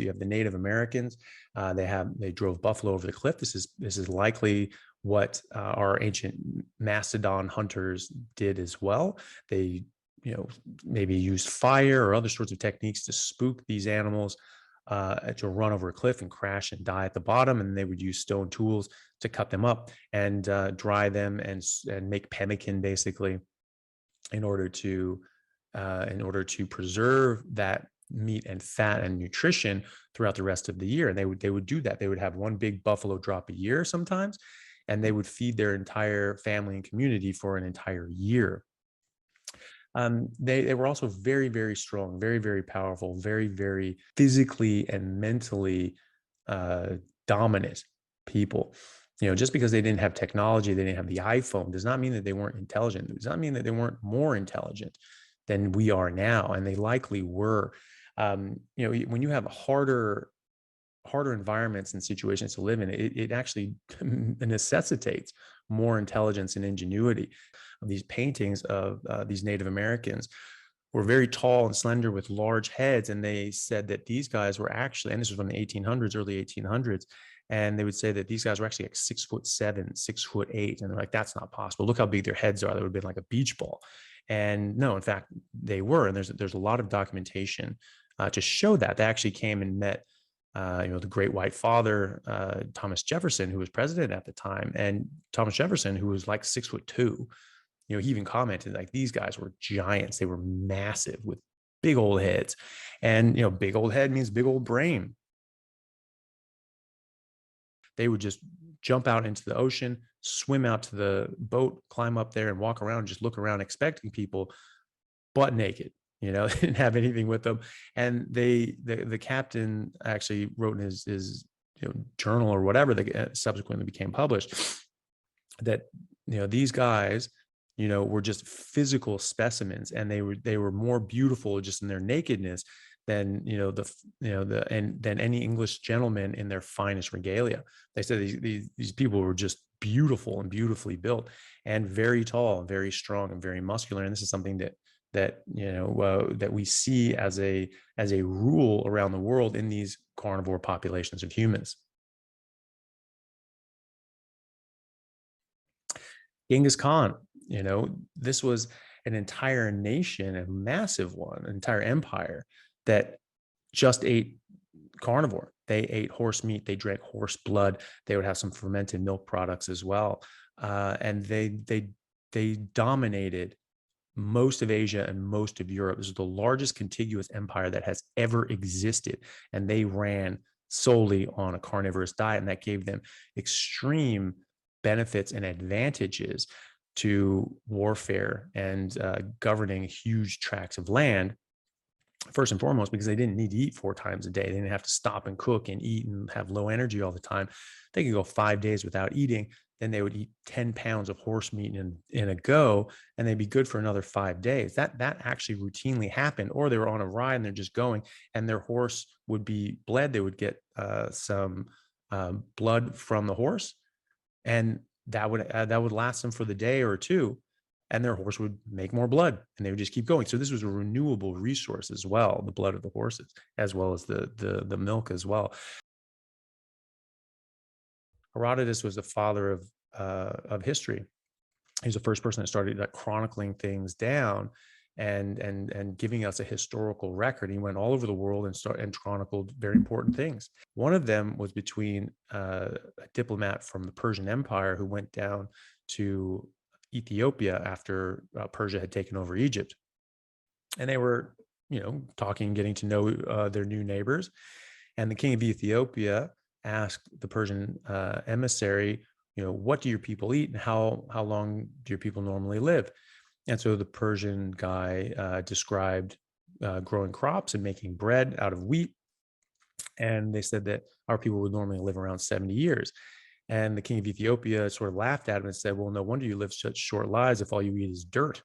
you have the Native Americans. They drove buffalo over the cliff. This is likely what our ancient mastodon hunters did as well. They, maybe used fire or other sorts of techniques to spook these animals to run over a cliff and crash and die at the bottom. And they would use stone tools to cut them up and dry them and make pemmican, basically, in order to preserve that meat and fat and nutrition throughout the rest of the year. And they would do that. They would have one big buffalo drop a year sometimes, and they would feed their entire family and community for an entire year. They were also very, very strong, very, very powerful, very, very physically and mentally dominant people. Just because they didn't have technology, they didn't have the iPhone, does not mean that they weren't intelligent. It does not mean that they weren't more intelligent than we are now, and they likely were. When you have harder environments and situations to live in, it actually necessitates more intelligence and ingenuity. These paintings of these Native Americans were very tall and slender with large heads, and they said that these guys were actually, and this was from the 1800s, early 1800s, and they would say that these guys were actually like 6'7", 6'8", and they're like, that's not possible. Look how big their heads are. They would have been like a beach ball. And no, in fact, they were. And there's a lot of documentation to show that. They actually came and met the great white father, Thomas Jefferson, who was president at the time. And Thomas Jefferson, who was like 6'2", he even commented like these guys were giants. They were massive with big old heads. And, big old head means big old brain. They would just jump out into the ocean, swim out to the boat, climb up there and walk around, just look around expecting people butt naked. Didn't have anything with them. And the captain actually wrote in his journal or whatever that subsequently became published that these guys were just physical specimens, and they were more beautiful just in their nakedness than than any English gentleman in their finest regalia. They said these people were just beautiful and beautifully built and very tall and very strong and very muscular. And this is something that we see as a rule around the world in these carnivore populations of humans. Genghis Khan, this was an entire nation, a massive one, an entire empire that just ate carnivore. They ate horse meat, they drank horse blood, they would have some fermented milk products as well. And they dominated most of Asia and most of Europe. This is the largest contiguous empire that has ever existed. And they ran solely on a carnivorous diet, and that gave them extreme benefits and advantages to warfare and governing huge tracts of land. First and foremost, because they didn't need to eat 4 times a day. They didn't have to stop and cook and eat and have low energy all the time. They could go 5 days without eating. Then they would eat 10 pounds of horse meat in a go, and they'd be good for another 5 days. That actually routinely happened. Or they were on a ride and they're just going, and their horse would be bled. They would get some blood from the horse, and that would last them for the day or two, and their horse would make more blood, and they would just keep going. So this was a renewable resource as well, the blood of the horses, as well as the milk as well. Herodotus was the father of history. He was the first person that started chronicling things down and giving us a historical record. He went all over the world and chronicled very important things. One of them was between a diplomat from the Persian Empire who went down to Ethiopia after Persia had taken over Egypt, and they were talking, getting to know their new neighbors. And the king of Ethiopia asked the Persian emissary, what do your people eat, and how long do your people normally live? And so the Persian guy described growing crops and making bread out of wheat. And they said that our people would normally live around 70 years. And the king of Ethiopia sort of laughed at him and said, well, no wonder you live such short lives if all you eat is dirt.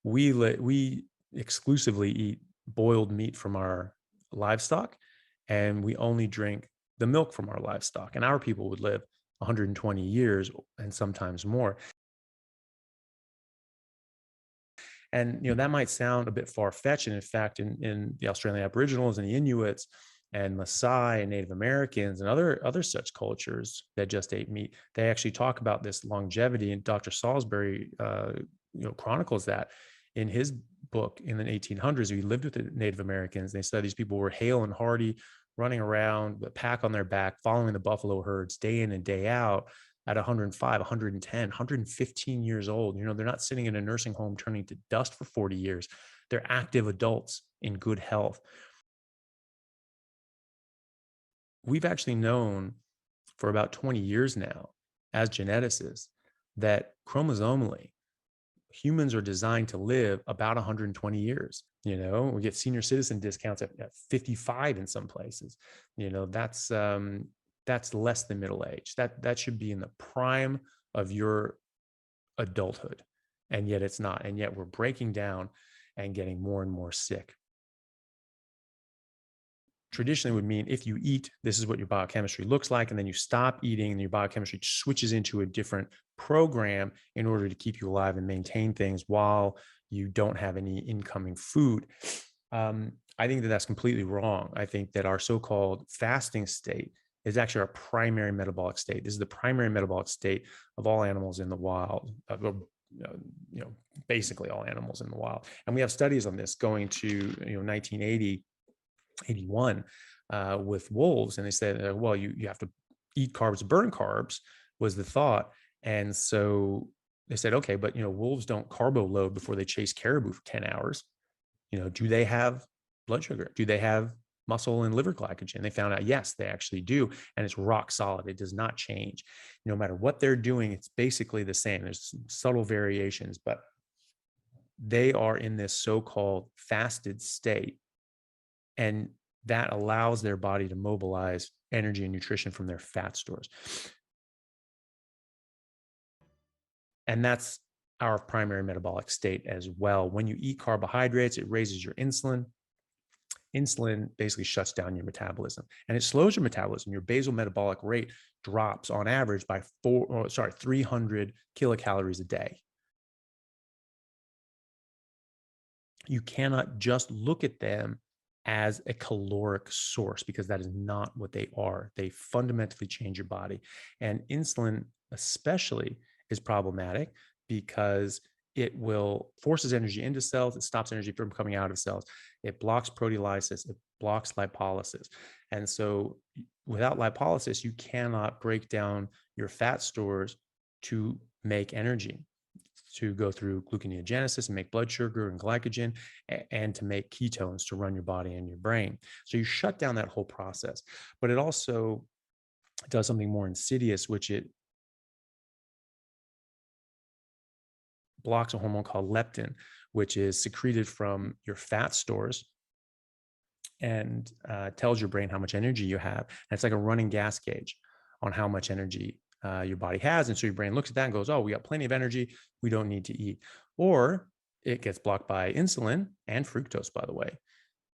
We exclusively eat boiled meat from our livestock, and we only drink the milk from our livestock. And our people would live 120 years and sometimes more. And that might sound a bit far-fetched. And in fact, in the Australian Aboriginals and the Inuits, And Maasai and Native Americans and other such cultures that just ate meat, they actually talk about this longevity. And Dr. Salisbury, chronicles that in his book in the 1800s. He lived with the Native Americans. They said these people were hale and hearty, running around with a pack on their back, following the buffalo herds day in and day out at 105, 110, 115 years old. They're not sitting in a nursing home turning to dust for 40 years. They're active adults in good health. We've actually known for about 20 years now as geneticists that chromosomally, humans are designed to live about 120 years. We get senior citizen discounts at 55 in some places. That's less than middle age. That should be in the prime of your adulthood. And yet it's not. And yet we're breaking down and getting more and more sick. Traditionally would mean if you eat, this is what your biochemistry looks like, and then you stop eating and your biochemistry switches into a different program in order to keep you alive and maintain things while you don't have any incoming food. I think that that's completely wrong. I think that our so-called fasting state is actually our primary metabolic state. This is the primary metabolic state of all animals in the wild, basically all animals in the wild. And we have studies on this going to 1980, 81 with wolves, and they said, well, you have to eat carbs, burn carbs was the thought. And so they said, okay, but wolves don't carbo load before they chase caribou for 10 hours. Do they have blood sugar? Do they have muscle and liver glycogen? They found out, yes, they actually do. And it's rock solid. It does not change. No matter what they're doing, it's basically the same. There's subtle variations, but they are in this so-called fasted state. And that allows their body to mobilize energy and nutrition from their fat stores. And that's our primary metabolic state as well. When you eat carbohydrates, it raises your insulin. Insulin basically shuts down your metabolism, and it slows your metabolism. Your basal metabolic rate drops on average by 300 kilocalories a day. You cannot just look at them as a caloric source, because that is not what they are. They fundamentally change your body. And insulin especially is problematic because it will forces energy into cells. It stops energy from coming out of cells. It blocks proteolysis. It blocks lipolysis. And so without lipolysis, you cannot break down your fat stores to make energy, to go through gluconeogenesis and make blood sugar and glycogen, and to make ketones to run your body and your brain. So you shut down that whole process. But it also does something more insidious, which it blocks a hormone called leptin, which is secreted from your fat stores and tells your brain how much energy you have. And it's like a running gas gauge on how much energy your body has. And so your brain looks at that and goes, oh, we got plenty of energy. We don't need to eat. Or it gets blocked by insulin and fructose, by the way.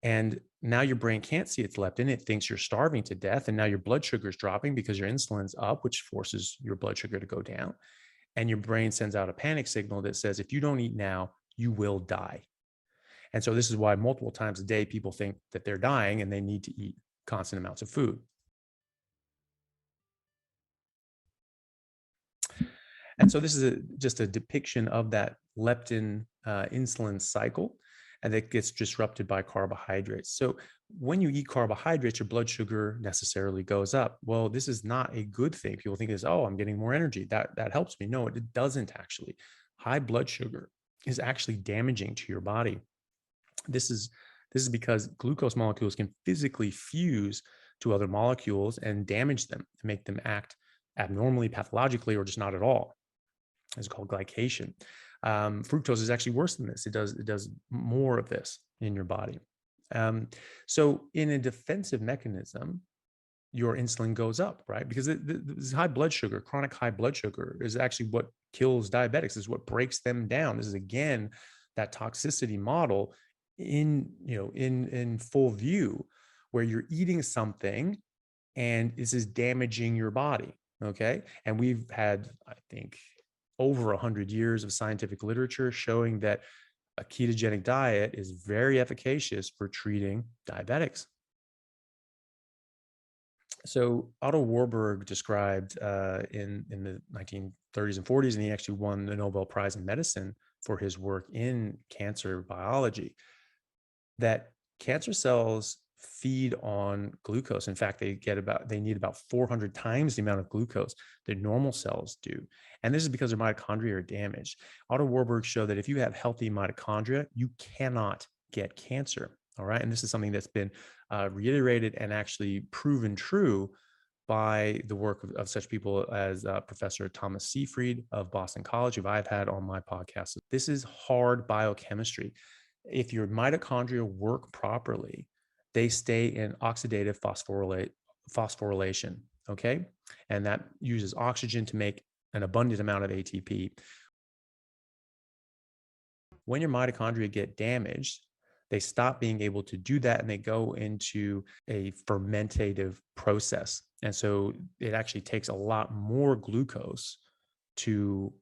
And now your brain can't see its leptin. It thinks you're starving to death. And now your blood sugar is dropping because your insulin's up, which forces your blood sugar to go down. And your brain sends out a panic signal that says, if you don't eat now, you will die. And so this is why multiple times a day, people think that they're dying and they need to eat constant amounts of food. And so this is just a depiction of that leptin insulin cycle, and that gets disrupted by carbohydrates. So when you eat carbohydrates, your blood sugar necessarily goes up. Well, this is not a good thing. People think is, oh, I'm getting more energy. That helps me. No, it doesn't actually. High blood sugar is actually damaging to your body. This is because glucose molecules can physically fuse to other molecules and damage them and make them act abnormally, pathologically, or just not at all. It's called glycation. Fructose is actually worse than this. It does more of this in your body. So in a defensive mechanism, your insulin goes up, right? Because this high blood sugar, chronic high blood sugar, is actually what kills diabetics. This is what breaks them down. This is, again, that toxicity model in full view, where you're eating something and this is damaging your body. Okay. And we've had, I think, over 100 years of scientific literature showing that a ketogenic diet is very efficacious for treating diabetics. So Otto Warburg described in the 1930s and 40s, and he actually won the Nobel Prize in Medicine for his work in cancer biology, that cancer cells feed on glucose. In fact, they need about 400 times the amount of glucose that normal cells do. And this is because their mitochondria are damaged. Otto Warburg showed that if you have healthy mitochondria, you cannot get cancer. All right. And this is something that's been reiterated and actually proven true by the work of such people as Professor Thomas Seyfried of Boston College, who I've had on my podcast. This is hard biochemistry. If your mitochondria work properly, they stay in oxidative phosphorylation, okay? And that uses oxygen to make an abundant amount of ATP. When your mitochondria get damaged, they stop being able to do that and they go into a fermentative process. And so it actually takes a lot more glucose to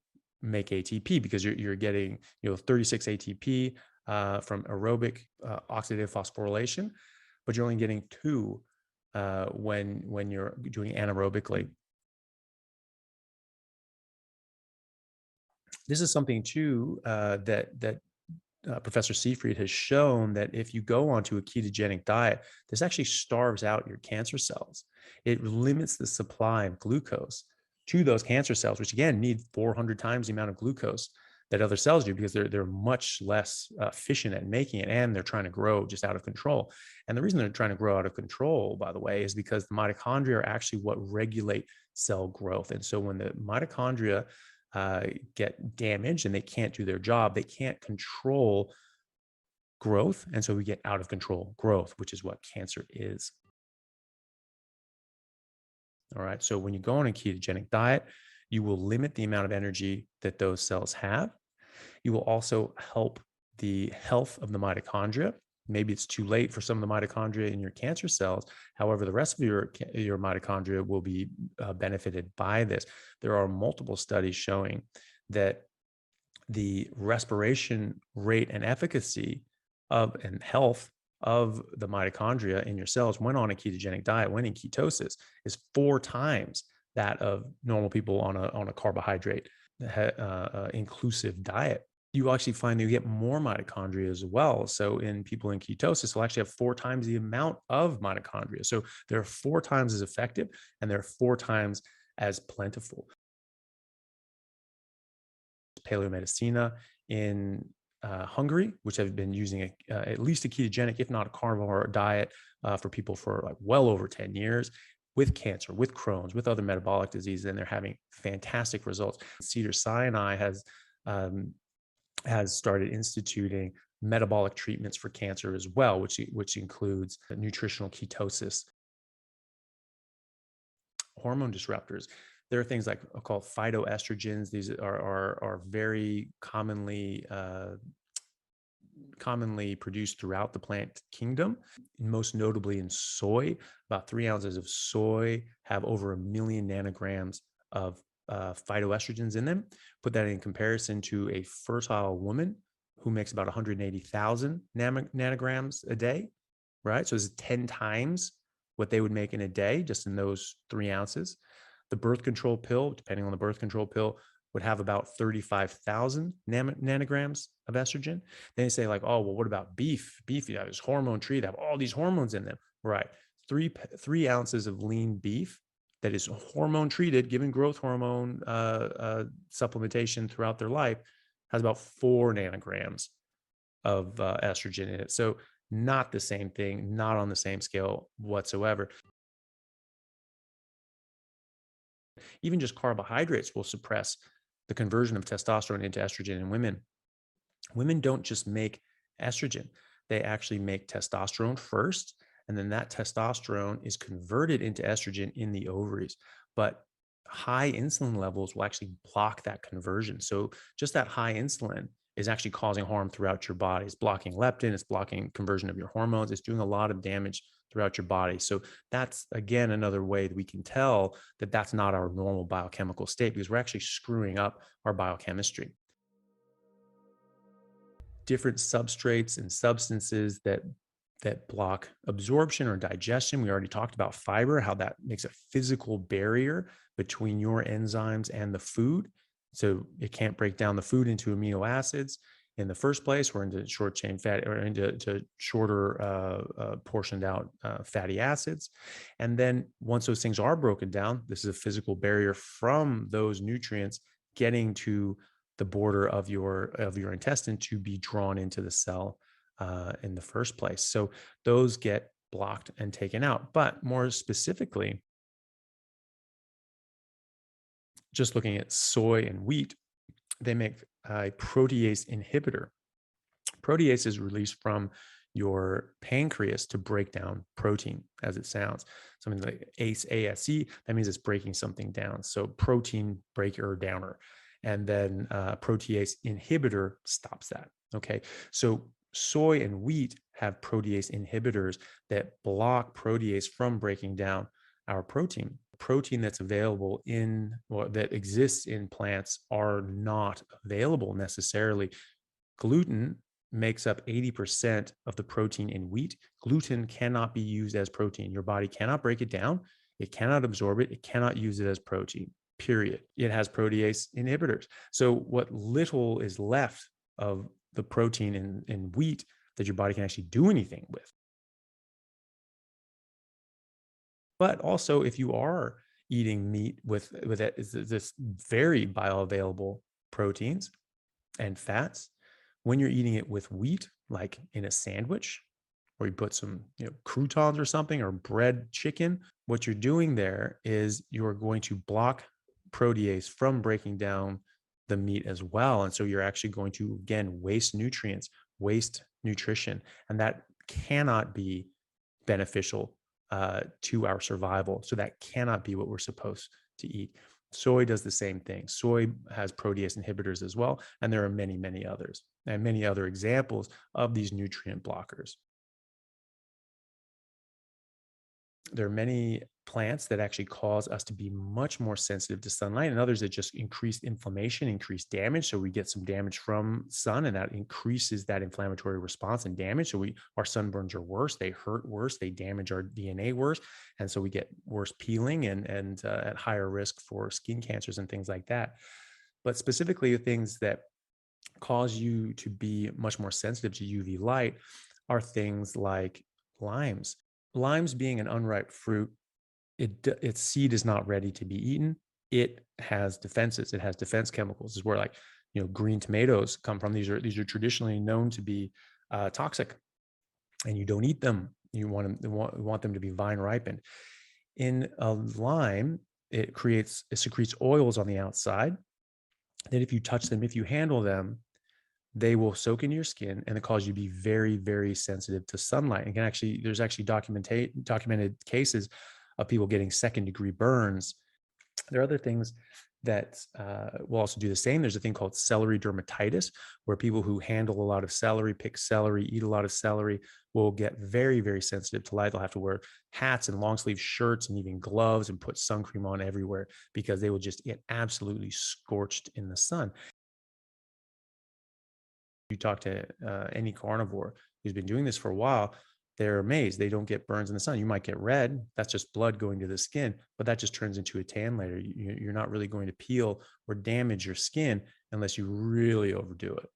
make ATP, because you're getting 36 ATP from aerobic oxidative phosphorylation, but you're only getting 2 when you're doing anaerobically. This is something too that Professor Seyfried has shown, that if you go onto a ketogenic diet, this actually starves out your cancer cells. It limits the supply of glucose to those cancer cells, which again need 400 times the amount of glucose that other cells do, because they're much less efficient at making it, and they're trying to grow just out of control. And the reason they're trying to grow out of control, by the way, is because the mitochondria are actually what regulate cell growth. And so when the mitochondria get damaged and they can't do their job, they can't control growth. And so we get out of control growth, which is what cancer is. All right. So when you go on a ketogenic diet, you will limit the amount of energy that those cells have. You will also help the health of the mitochondria. Maybe it's too late for some of the mitochondria in your cancer cells. However, the rest of your mitochondria will be benefited by this. There are multiple studies showing that the respiration rate and efficacy of and health of the mitochondria in your cells when on a ketogenic diet, when in ketosis, is 4 times that of normal people on a carbohydrate inclusive diet. You actually find that you get more mitochondria as well. So in people in ketosis, they'll actually have 4 times the amount of mitochondria. So they're 4 times as effective and they're 4 times as plentiful. Paleomedicina in Hungary, which have been using at least a ketogenic, if not a carnivore diet for people for like well over 10 years, with cancer, with Crohn's, with other metabolic diseases, and they're having fantastic results. Cedars-Sinai has started instituting metabolic treatments for cancer as well, which includes nutritional ketosis. Hormone disruptors. There are things like called phytoestrogens. These are very commonly produced throughout the plant kingdom, most notably in soy. About 3 ounces of soy have over 1 million nanograms of phytoestrogens in them. Put that in comparison to a fertile woman who makes about 180,000 nanograms a day, right? So it's 10 times what they would make in a day just in those 3 ounces. The birth control pill, depending on the birth control pill, would have about 35,000 nanograms of estrogen. Then you say like, oh, well, what about beef? Beef, you know, is hormone treated, have all these hormones in them, right? Three ounces of lean beef that is hormone treated, given growth hormone supplementation throughout their life, has about 4 nanograms of estrogen in it. So not the same thing, not on the same scale whatsoever. Even just carbohydrates will suppress the conversion of testosterone into estrogen in women. Women don't just make estrogen, they actually make testosterone first, and then that testosterone is converted into estrogen in the ovaries. But high insulin levels will actually block that conversion. So just that high insulin is actually causing harm throughout your body. It's blocking leptin, it's blocking conversion of your hormones, it's doing a lot of damage throughout your body. So that's, again, another way that we can tell that that's not our normal biochemical state, because we're actually screwing up our biochemistry. Different substrates and substances that that block absorption or digestion. We already talked about fiber, how that makes a physical barrier between your enzymes and the food. So it can't break down the food into amino acids in the first place, or into short chain fat, or into shorter portioned out fatty acids. And then once those things are broken down, this is a physical barrier from those nutrients getting to the border of your intestine to be drawn into the cell in the first place. So those get blocked and taken out. But more specifically, just looking at soy and wheat, they make a protease inhibitor. Protease is released from your pancreas to break down protein, as it sounds. Something like ASE, that means it's breaking something down. So protein breaker or downer. And then protease inhibitor stops that. Okay. So soy and wheat have protease inhibitors that block protease from breaking down our protein. Protein that's available in, or that exists in plants, are not available necessarily. Gluten makes up 80% of the protein in wheat. Gluten cannot be used as protein. Your body cannot break it down. It cannot absorb it. It cannot use it as protein, period. It has protease inhibitors. So what little is left of the protein in wheat that your body can actually do anything with. But also, if you are eating meat with this very bioavailable proteins and fats, when you're eating it with wheat, like in a sandwich, or you put some croutons or something, or bread chicken, what you're doing there is you're going to block protease from breaking down the meat as well. And so you're actually going to, again, waste nutrients, waste nutrition, and that cannot be beneficial to our survival. So that cannot be what we're supposed to eat. Soy does the same thing. Soy has protease inhibitors as well. And there are many, many others, and many other examples of these nutrient blockers. There are many plants that actually cause us to be much more sensitive to sunlight, and others that just increase inflammation, increase damage. So we get some damage from sun, and that increases that inflammatory response and damage. So our sunburns are worse, they hurt worse, they damage our DNA worse. And so we get worse peeling and at higher risk for skin cancers and things like that. But specifically, the things that cause you to be much more sensitive to UV light are things like limes. Limes being an unripe fruit, its seed is not ready to be eaten. It has defenses. It has defense chemicals. This is where, like, green tomatoes come from. These are traditionally known to be toxic, and you don't eat them. You want them to be vine ripened. In a lime, it secretes oils on the outside that if you touch them, if you handle them, they will soak into your skin and it cause you to be very, very sensitive to sunlight. And there's actually documented cases of people getting second-degree burns. There are other things that will also do the same. There's a thing called celery dermatitis, where people who handle a lot of celery, pick celery, eat a lot of celery, will get very, very sensitive to light. They'll have to wear hats and long sleeve shirts and even gloves and put sun cream on everywhere, because they will just get absolutely scorched in the sun. You talk to any carnivore who's been doing this for a while, they're amazed. They don't get burns in the sun. You might get red. That's just blood going to the skin, but that just turns into a tan later. You're not really going to peel or damage your skin unless you really overdo it.